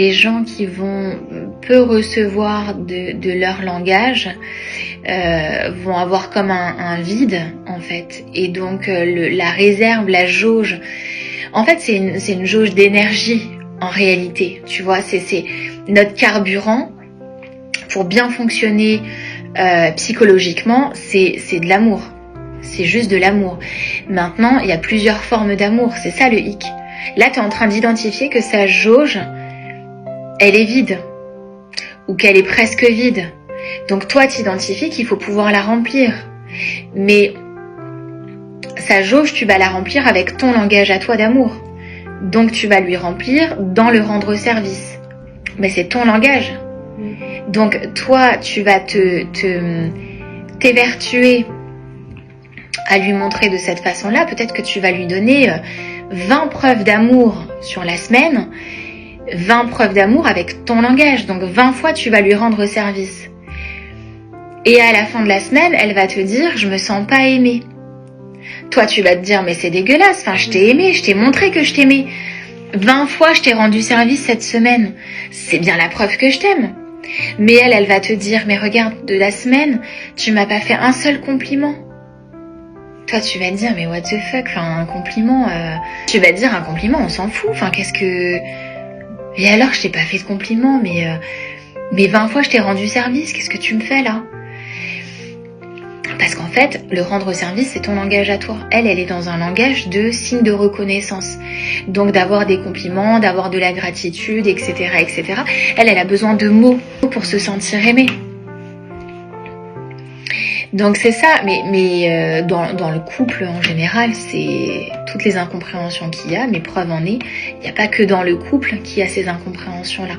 Les gens qui vont peu recevoir de leur langage vont avoir comme un vide en fait. Et donc la réserve, la jauge, en fait c'est une jauge d'énergie en réalité. Tu vois, c'est notre carburant pour bien fonctionner psychologiquement, c'est de l'amour. C'est juste de l'amour. Maintenant, il y a plusieurs formes d'amour. C'est ça le hic. Là, tu es en train d'identifier que sa jauge, elle est vide. Ou qu'elle est presque vide. Donc toi, tu identifies qu'il faut pouvoir la remplir. Mais sa jauge, tu vas la remplir avec ton langage à toi d'amour. Donc tu vas lui remplir dans le rendre service. Mais c'est ton langage. Donc toi, tu vas t'évertuer à lui montrer de cette façon-là. Peut-être que tu vas lui donner 20 preuves d'amour sur la semaine, 20 preuves d'amour avec ton langage. Donc 20 fois, tu vas lui rendre service. Et à la fin de la semaine, elle va te dire « je me sens pas aimée ». Toi, tu vas te dire « mais c'est dégueulasse, enfin, je t'ai aimé, je t'ai montré que je t'aimais. 20 fois, je t'ai rendu service cette semaine. C'est bien la preuve que je t'aime. » Mais elle va te dire « mais regarde, de la semaine, tu m'as pas fait un seul compliment. » Toi, tu vas te dire « mais what the fuck, enfin, un compliment... Tu vas te dire « un compliment, on s'en fout, enfin, qu'est-ce que... » Et alors, je t'ai pas fait de compliment, mais 20 fois, je t'ai rendu service, qu'est-ce que tu me fais là ? Parce qu'en fait, le rendre service, c'est ton langage à toi. Elle est dans un langage de signe de reconnaissance. Donc d'avoir des compliments, d'avoir de la gratitude, etc., etc. Elle a besoin de mots pour se sentir aimée. Donc c'est ça, mais dans le couple en général, c'est toutes les incompréhensions qu'il y a, mais preuve en est, il n'y a pas que dans le couple qu'il y a ces incompréhensions-là.